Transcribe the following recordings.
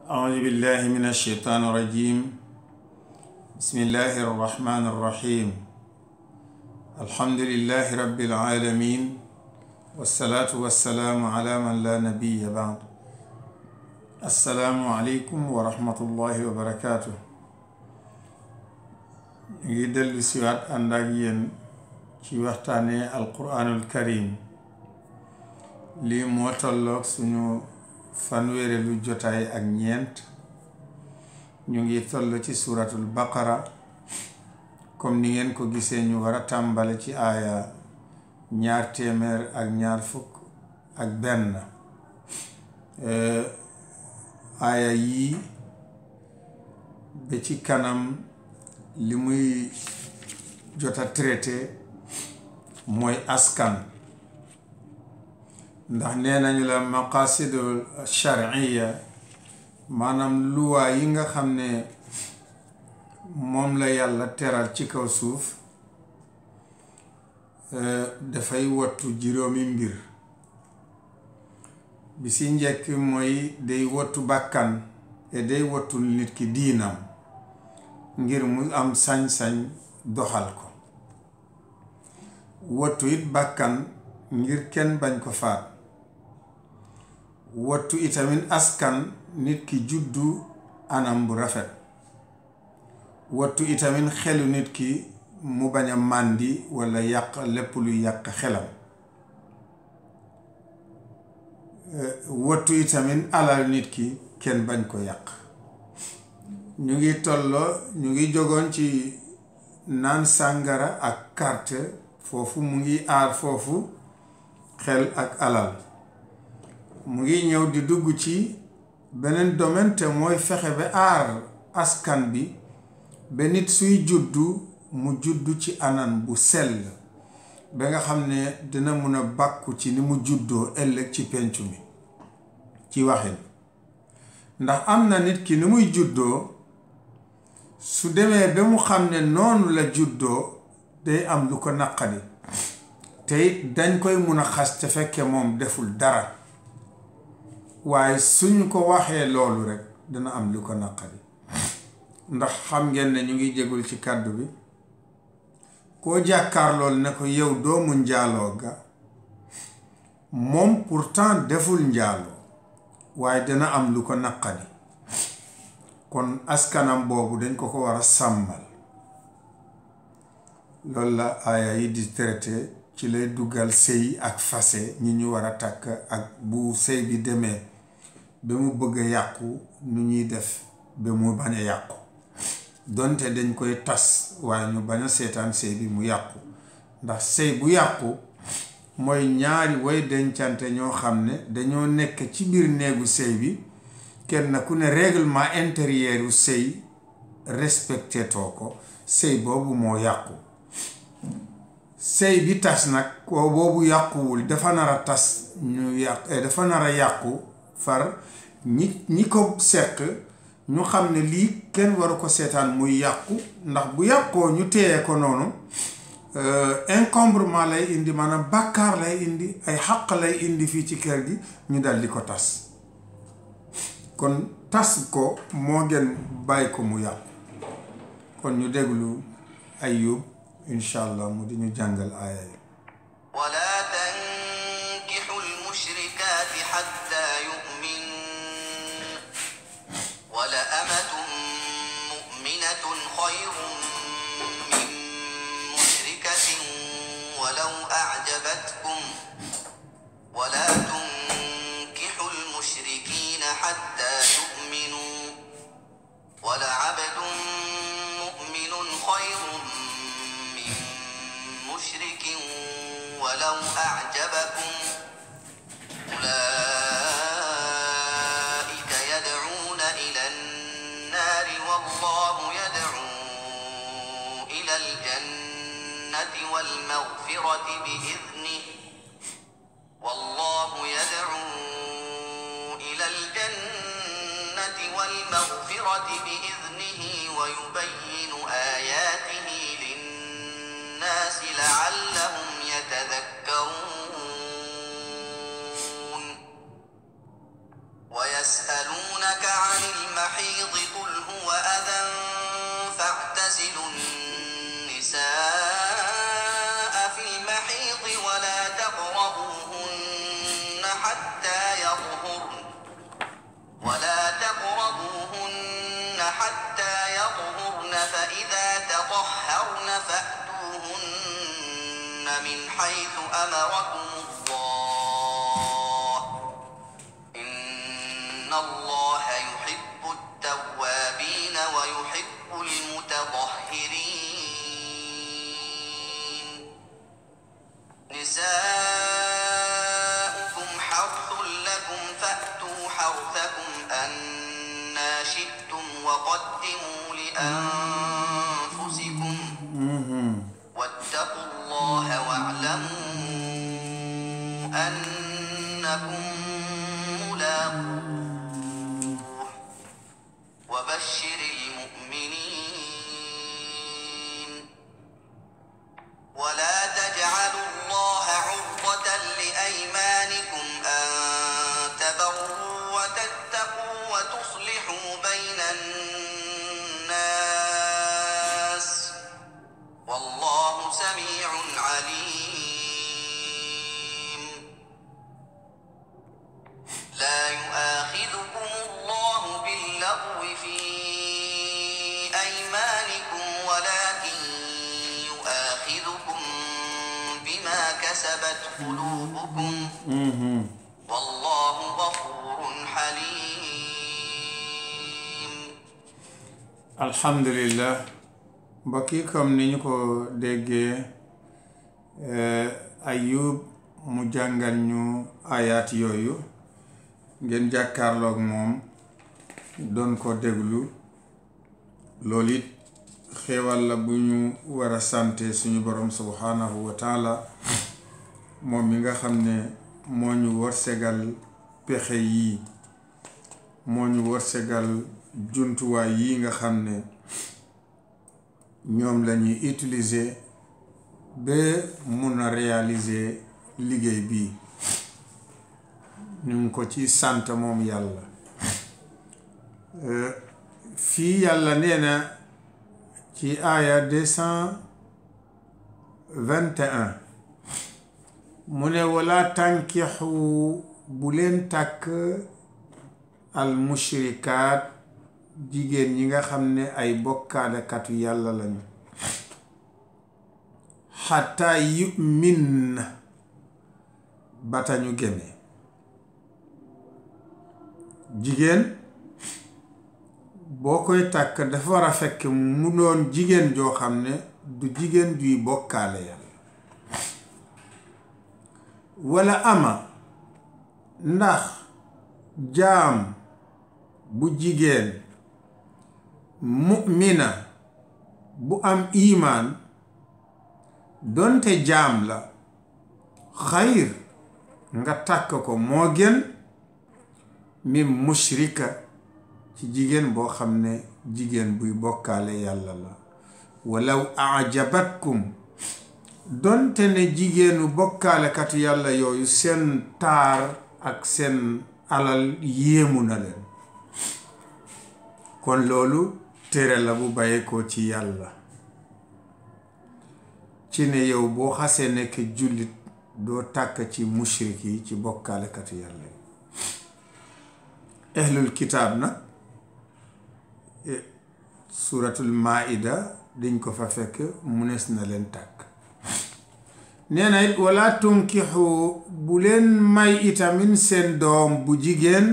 أعوذ بالله من الشيطان الرجيم. بسم الله الرحمن الرحيم. الحمد لله رب العالمين، والصلاة والسلام على من لا نبي بعد. السلام عليكم ورحمة الله وبركاته. يدل سوات أنداغين ci waxtaane alquranul karim lii moo tolloog suñu fanweerelu jotaay ak ñeent. ñu ngi toll ci suratul baqara comme ni ngeen ko gisee ñu war a tàmbale ci aaya 221 aaya yii ba ci kanam li muy jota traité mooy askan, ndax nee nañu la maqasidul shar'iyya maanaam luwaa yi nga xam ne moom la yàlla teral ci kaw suuf dafay wattu juróomi mbir. bi si njëkk mooy day wattu bàkkan te day wattu nit ki diinam ngir mu am sañ-sañ doxal ko. wattu it bàkkan ngir kenn bañ ko faat. wattu itamit askan nit ki juddu anam bu rafet. wattu itamit xelu nit ki mu bañ a màndi walla yàq lépp luy yàq xelam. wattu itamit alal nit ki kenn bañ ko yàq. ñu ngi jogoon ci naan sàngara ak carte, foofu mu ngi aar foofu xel ak alal. mu ngi ñëw di dugg ci beneen domaine te mooy fexe ba aar askan bi ba nit suy juddu mu juddu ci anam bu sell ba nga xam ne dina mun a bàkku ci ni mu juddoo ëllëg ci pencu mi ci waxin. ndax am na nit ki ni muy juddoo su demee ba mu xam ne noonu la juddoo day am lu ko naqadi te it dañ koy mun a xas te fekke moom deful dara, waaye suñu ko waxee loolu rekk dina am lu ko naqadi. ndax xam ngeen ne ñu ngi jégul ci kàddu bi, koo jàkkaar loolu ne ko yow doomu njaaloo ga, moom pourtant deful njaaloo waaye dina am lu ko naqadi. kon askanam boobu dañ ko war a sàmmal. loolu la aaya yi di traité. ci lay duggal sëy ak fase ñi ñu war a takk ak bu sëy bi demee ba mu bëgg a yàqu nu ñuy def ba mu bañ a yàqu. donte dañ koy tas waaye ñu bañ a seetaan sëy bi mu yàqu, ndax sëy bu yàqu mooy ñaari way dencante ñoo xam ne dañoo nekk ci biir néegu sëy bi, kenn ku ne règlement intérieur u sëy respecté too ko, sëy boobu moo yàqu. sëy bi tas nag ko boobu yàquwul, dafa nar a tas dafa nar a yàqu far ñi ko seq ñu xam ne lii kenn waru ko seetaan muy yàqu, ndax bu yàqoo ñu téye ko noonu encombrement lay indi, maanaam bàkkaar lay indi, ay xàq lay indi fii ci kër gi, ñu dal di ko tas. kon tas ko moo gën bàyyi ko mu yàqu. kon ñu déglu Ayub incha allah mu di ñu jàngal aaya yi. wala tankixu lmushrikaati xatta yumin wala amatun muminatun xayrun min mushrikatin walaw acjabatkum wala tunkixu lmushrikiina xatta yuminu wala cabdun muminun xayrun مشرك ولو أعجبكم أولئك يدعون إلى النار والله يدعو إلى الجنة والمغفرة بإذنه والله يدعو إلى الجنة والمغفرة بإذنه ويبين آياته للناس لعلهم يتذكرون ويسألونك عن حتى يطهرن فإذا تطهرن فأتوهن من حيث أمركم الله إن الله يحب التوابين ويحب المتطهرين نساؤكم حرث لكم فأتوا حرثكم أنى شئتم وقدموا لأنفسكم واتقوا الله واعلموا أنكم ملاقوه وبشر المؤمنين ولا تجعلوا الله عرضة لأيمانكم أن تبروا وتتقوا وتصلحوا بين الناس والله سميع عليم لا يؤاخذكم الله باللغو في أيمانكم ولكن يؤاخذكم بما كسبت قلوبكم والله غفور حليم الحمد لله mbokki comme ni ñu ko déggee Ayub mu jàngal ñu ayaat yooyu ngeen jàkkaarloog moom doon ko déglu loolu it xéewal la bu ñu war a sante suñu borom subhanahu wa taala moom mi nga xam ne moo ñu wërsëgal pexe yii moo ñu wërsëgal jumtuwaay yi nga xam ne ñoom lañuy utiliser ba mun a réaliser liggéey bi ñu ngi ko ci sant moom yàlla fii yàlla nee na ci aaya 221 mu ne wala tankixu bu leen takk al mushrikaat jigéen ñi nga xam ne ay bokkaalekatu yàlla lañu xataa yu'min bata ñu gëmee jigéen boo koy takk dafa war a fekk mu doon jigéen joo xam ne du jigéen juy bokkaale yàlla wala ama ndax jaam bu jigéen mu'mina bu am imaan donte jaam la xayr nga takk ko moo gën min mushrika ci jigéen boo xam ne jigéen buy bokkaale yàlla la walaw ajabatkum donte ne jigéenu bokkaalekatu yàlla yooyu seen taar ak seen alal yéemu na leen kon loolu tere la bu bàyyeekoo ci yàlla ci ne yow boo xasee nekk jullit doo tàkk ci mushrik yi ci bokkaalekatu yàlla yi ahlul kitaab nag suratul maida dañ ko fa fekk munees na leen tàkk nee na it wala tunkixu bu leen may itamin seen doom bu jigéen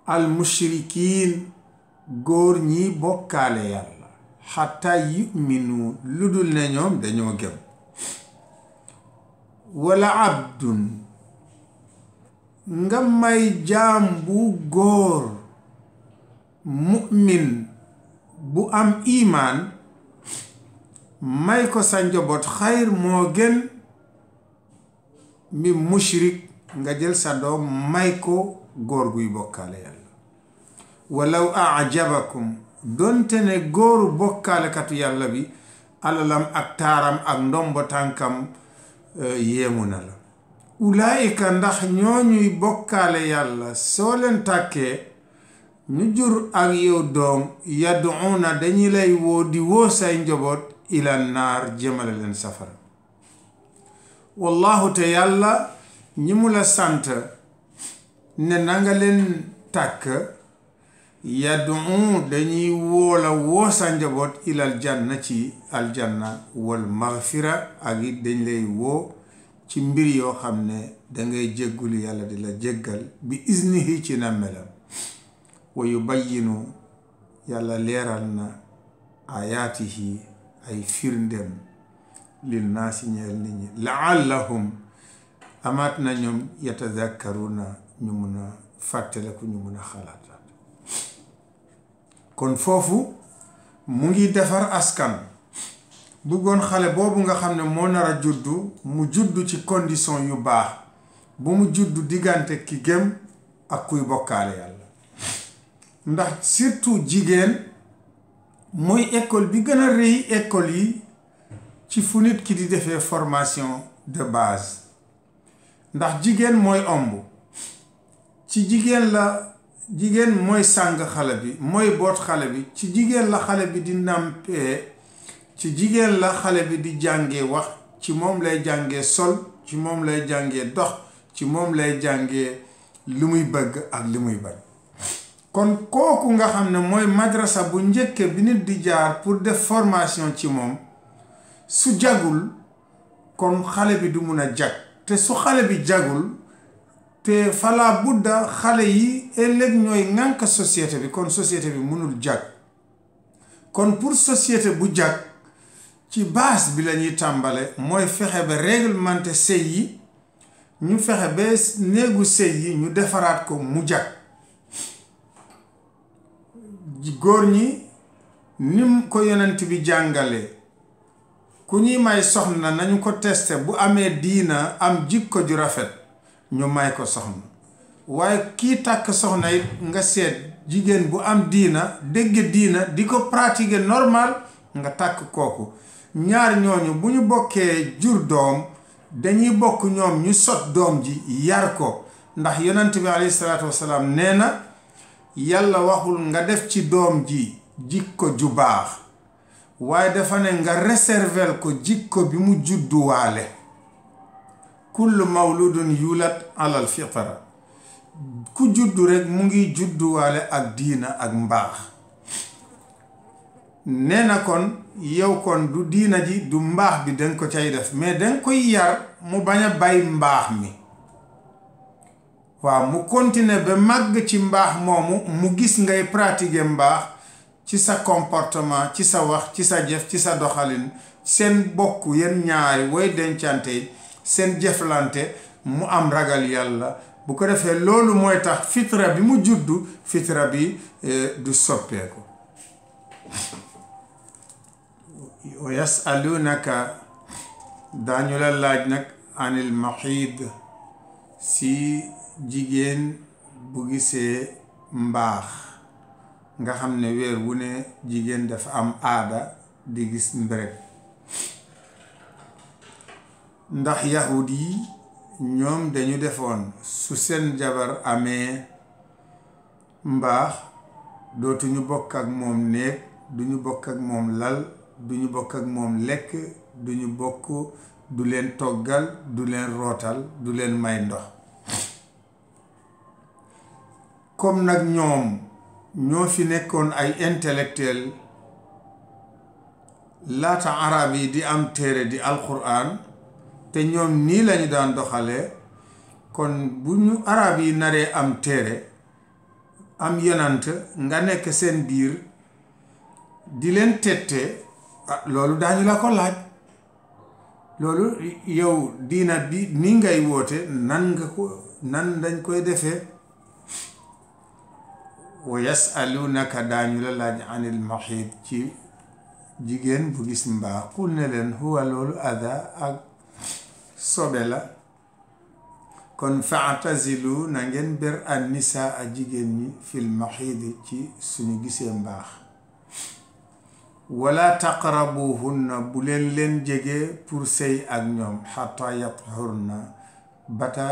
al mushrikiin góor ñi bokkaale yàlla xataa yuminu lu dul ne ñoom dañoo gëm wala abdun nga may jaam bu góor mu'min bu am imaan may ko sa njaboot xayr moo gën mi mushrik nga jël sa doom may ko góor guy bokkaale yàlla walaw ajabakum donte ne góoru bokkaalekatu yàlla bi alalam ak taaram ak ndombo tànkam yéemu na la ulaayika ndax ñooñuy bokkaale yàlla soo leen tàkkee ñu jur ak yow doom yad'una dañu lay woo di woo say njaboot ila naar jëmale leen safara wallahu te yàlla ñi mu la sant ne nanga leen tàkk yad'u dañuy woola woosa njaboot ilal janna ci aljanna wal maghfira ak it dañ lay woo ci mbir yoo xam ne dangay jéggulu yàlla di la jéggal bi iznihi ci nammelam wa yubayyinu yàlla leeral na ayaatihi ay firndem lil naasi ñeel nit ñi laallahum amaat na ñoom yatadakkaruna ñu mun a fàttaleku ñu mun a xalaataat kon foofu mu ngi defar askan bëggoon xale boobu nga xam ne moo nar a juddu mu juddu ci condition yu baax bu mu juddu diggante ki gëm ak kuy bokkaale yàlla ndax surtout jigéen mooy école bi gën a rëy école yi ci fu nit ki di defee formation de base ndax jigéen mooy ëmb ci jigéen mooy sàng xale bi mooy boot xale bi ci jigéen la xale bi di nàmpee ci jigéen la xale bi di jàngee wax ci moom lay jàngee sol ci moom lay jàngee dox ci moom lay jàngee li muy bëgg ak li muy bañ kon kooku nga xam ne mooy madrasa bu njëkke bi nit di jaar pour def formation ci moom su jagul kon xale bi du mun a jag te su xale bi jagul te fala budda xale yi ëllëg ñooy ŋànk société bi kon société bi mënul jag kon pour société bu jag ci base bi la ñuy tàmbale mooy fexe ba réglementé sëy yi ñu fexe ba néegu sëy yi ñu defaraat ko mu jag góor ñi nim ko yonent bi jàngale ku ñuy may soxna nañu ko testé bu amee diina am jikko ju rafet ñu may ko soxna waaye kii takk soxna it nga seet jigéen bu am diina dégg diina di ko pratiquer normal nga takk kooku ñaar ñooñu bu ñu bokkee jur doom dañuy bokk ñoom ñu sot doom ji yar ko ndax yonent bi alayhi salaatu wasalaam nee na yàlla waxul nga def ci doom ji jikko ju baax waaye dafa ne nga réserver ko jikko bi mu judduwaale kullu mawludun yulat alal fitra ku juddu rek mu ngi judduwaale ak diina ak mbaax nee na kon yow kon du diina ji du mbaax bi danga ko cay def mais danga koy yar mu bañ a bay mbaax mi waaw mu continuer ba màgg ci mbaax moomu mu gis ngay pratiquer mbaax ci sa comportement ci sa wax ci sa jëf ci sa doxalin seen bokk yéen ñaari way dencante seen jëflante mu am ragal yàlla bu ko defee loolu mooy tax fitra bi mu juddu fitra bi du soppeeku wa yasalunaka daañu la laaj nag anil maxiid si jigéen bu gisee mbaax nga xam ne weer wu ne jigéen dafa am aada di gis mbërëg ndax yahud yi ñoom dañu defoon su seen jabar amee mbaax dootuñu bokk ak moom néeg duñu bokk ak moom lal duñu bokk ak moom lekk duñu bokk du leen toggal du leen rootal du leen may ndox comme nag ñoom ñoo fi nekkoon ay intellectuel laata arab yi di am téere di alquran te ñoom nii lañu daan doxalee kon bu ñu arab yi naree am téere am yonant nga nekk seen biir di leen tette loolu daañu la ko laaj loolu yow diina bi ni ngay woote nan dañ koy defee wa yasalunaka daañu la laaj anil maxiid ci jigéen bu gis mbaax qul ne leen huwa loolu ada ak sobe la kon faatazilu na ngeen ber an nisaa a jigéen ñi fil maxiidi ci suñu gisee mbaax wala taqrabuhunna bu leen jege pour sëy ak ñoom xata yathurna bata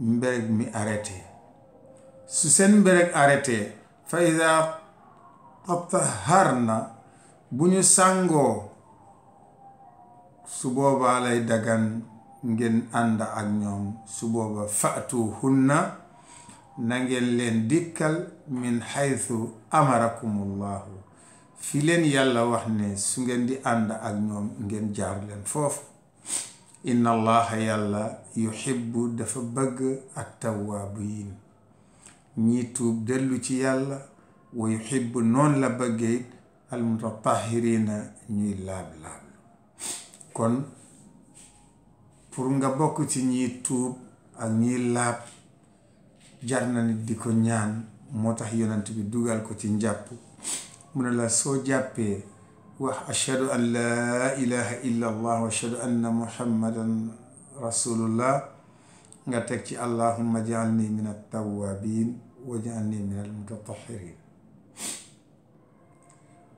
mbéreg mi arrêté su seen mbéreg arrêté fa ida tatahharna bu ñu sàngoo su boobaa lay dagan ngeen ànd ak ñoom su booba fatuhunna na ngeen leen dikkal min haythu amarakumullahu fi leen yàlla wax ne su ngeen di ànd ak ñoom ngeen jaar leen foofu inna allaha yàlla yuhibbu dafa bëgg at tawaabiin ñi tuub dellu ci yàlla wa yuhibbu noonu la bëggee al mutatahhirina ñuy laab kon pour nga bokk ci ñi tuub ak ñi laab jar na nit di ko ñaan moo tax yonent bi dugal ko ci njàpp mu ne la soo jàppee wax ashhadu an laa ilaha illa allah wa ashhadu anna muhammadan rasulullah nga teg ci allahumma ja'alni min at-tawwabin wa ja'alni min al-mutatahhirin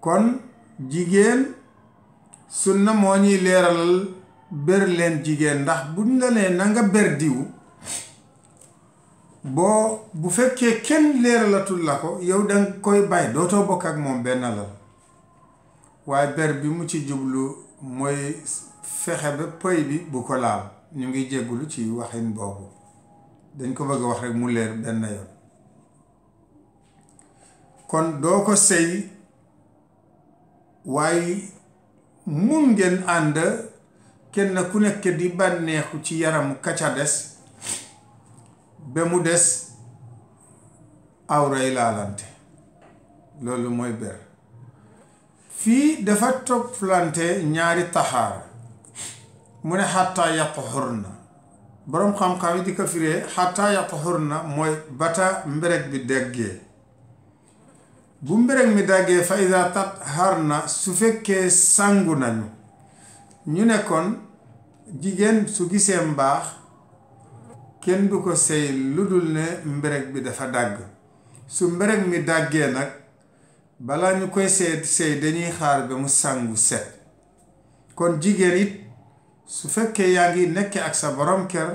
kon jigéen sunna moo ñuy leeralal ber leen jigéen ndax buñ la nee na nga ber diw bu fekkee kenn leeralatul la ko yow danga koy bàyyi dootoo bokk ak moom benn la waaye ber bi mu ci jublu mooy fexe ba pëy bi bu ko laal ñu ngi jéggulu ci waxin boobu dañ ko bëgg a wax rek mu leer benn yoon kon doo ko sëy waaye mun ngeen ànd kenn ku nekk di bànneexu ci yaramu kaca des ba mu des awray laalante loolu mooy ber fii dafa toppalante ñaari taxaara mu ne xataa yatahurna boroom xam-xam yi di ko firee xataa yatahurna mooy bata mbereg bi deggee bu mbereg mi daggee fa iza tatharna su fekkee sangu nañu ñu nekkoon jigéen su gisee mbaax kenn du ko sëy lu dul ne mbereg bi dafa dàgg su mbereg mi dàggee nag balaa ñu koy sëy dañuy xaar ba mu sangu set kon jigéen it su fekkee yaa ngi nekk ak sa borom kër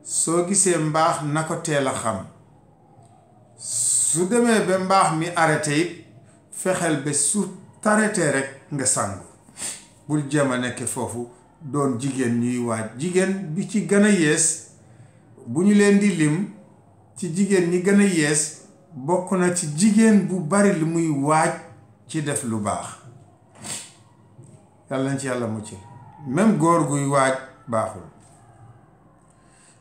soo gisee mbaax na ko teel a xam su demee ba mbaax mi arrêté it fexeel ba su taretee rek nga sangu bul jéem a nekk foofu doon jigéen ñuy waaj jigéen bi ci gën a yees bu ñu leen di lim ci jigéen ñi gën a yees bokk na ci jigéen bu bari lu muy waaj ci def lu baax yàlla nañ ci yàlla mucc même góor guy waaj baaxul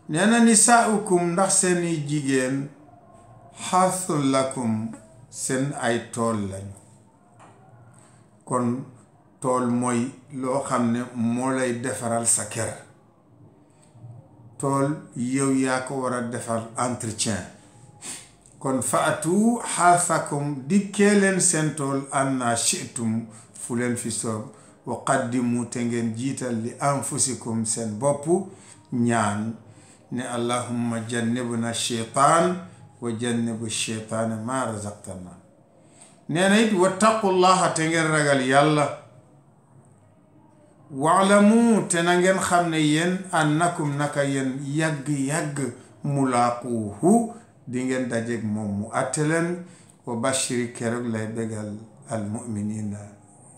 nee na nisaaukum ndax seeni jigéen xarthun lakum seen ay tool lañu kon tool mooy loo xam ne moo lay defaral sa kër tool yow yaa ko war a defar entretien kon faatu xarthakum dikkee leen seen tool anna shi'tum fu leen fi soob wa qaddimu te ngeen jiital li anfusikum seen bopp ñaan ne allahumma jannibna sheytaan wa jannibu sheytaana ma razaqtana nee na it wattaqullaha te ngeen ragal yàlla waalamu te na ngeen xam ne yéen annakum naka yéen yàgg-yàgg mulaaquuhu di ngeen dajeeg moom mu àtte leen wa bashiri keroog lay bégal al muminina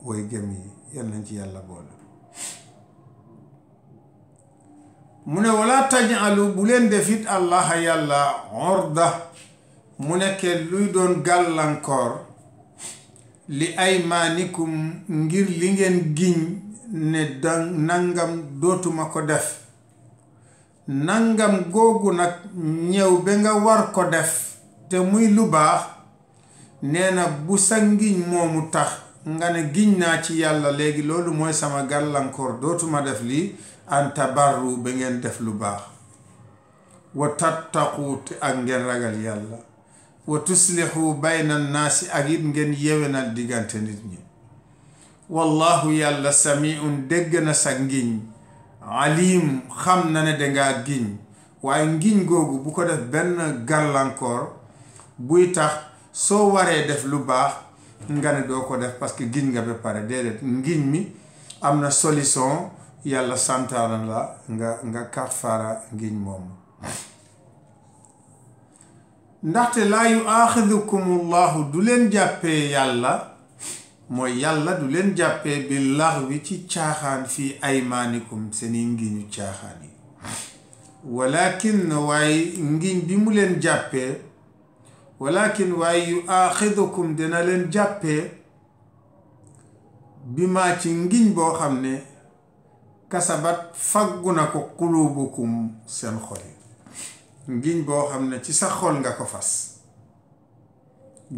way gëm yi yal nañ ci yàlla boole mu ne wala tajalu bu leen defit allaha yàlla orda mu nekkee luy doon gàllankoor li aymaanikum ngir li ngeen giñ ne nangam dootuma ko def nangam googu nag ñëw ba nga war ko def te muy lu baax nee na bu sa ngiñ moomu tax nga ne giñ naa ci yàlla léegi loolu mooy sama gàllankoor dootuma def lii an tabarru ba ngeen def lu baax wa tattaqu te ak ngeen ragal yàlla wa tuslihu bayna naasi ak it ngeen yewenal diggante nit ñi wallahu yàlla samiun dégg na sa ngiñ alim xam na ne dangaa giñ waaye ngiñ googu bu ko def benn gàllankoor buy tax soo waree def lu baax nga ne doo ko def parce que giñ nga ba pare déedéet ngiñ mi am na solution yàlla santaana la nga kafaara ngiñ moom ndaxte laa yu aaxidukumullahu du leen jàppee yàlla mooy yàlla du leen jàppee bi laxwi ci caaxaan fii aymaanikum seeni ngiñu caaxaan yi walakin waaye ngiñ bi mu leen jàppee walakin waaye yu aaxidukum dina leen jàppee bi maa ci ngiñ boo xam ne kasabat faggu na ko qulubukum seen xol yi ngiñ boo xam ne ci sa xol nga ko fas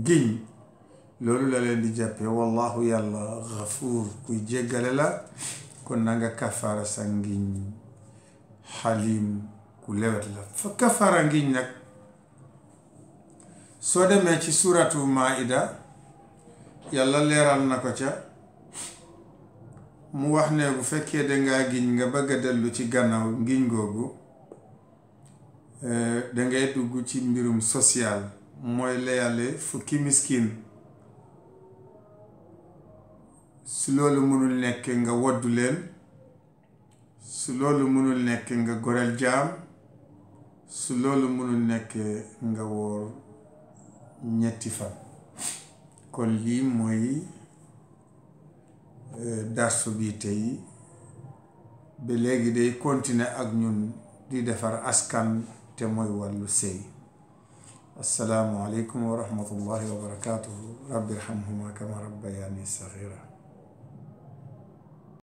giñ loolu la leen di jàppee wallahu yàlla gafuur kuy jéggale la kon na nga kafaara sa ngiñ xalim ku lewet la fa kafaara ngiñ nag soo demee ci suratu maida yàlla leeral na ko ca mu wax ne bu fekkee dangaa giñ nga bëgg a dellu ci gannaaw ngiñ googu dangay dugg ci mbirum social mooy layale fukki miskin su loolu mënul nekk nga woddu leen su loolu mënul nekk nga goreel jaam su loolu mënul nekk nga woor ñetti fan kon lii mooy darsu bi tey ba léegi day continuer ak ñun di defar askan te mooy wàllu sëy assalaamu aleykum wa rahmatullahi wa barakatuhu rabbi irhamhuma kama rabbayani saghira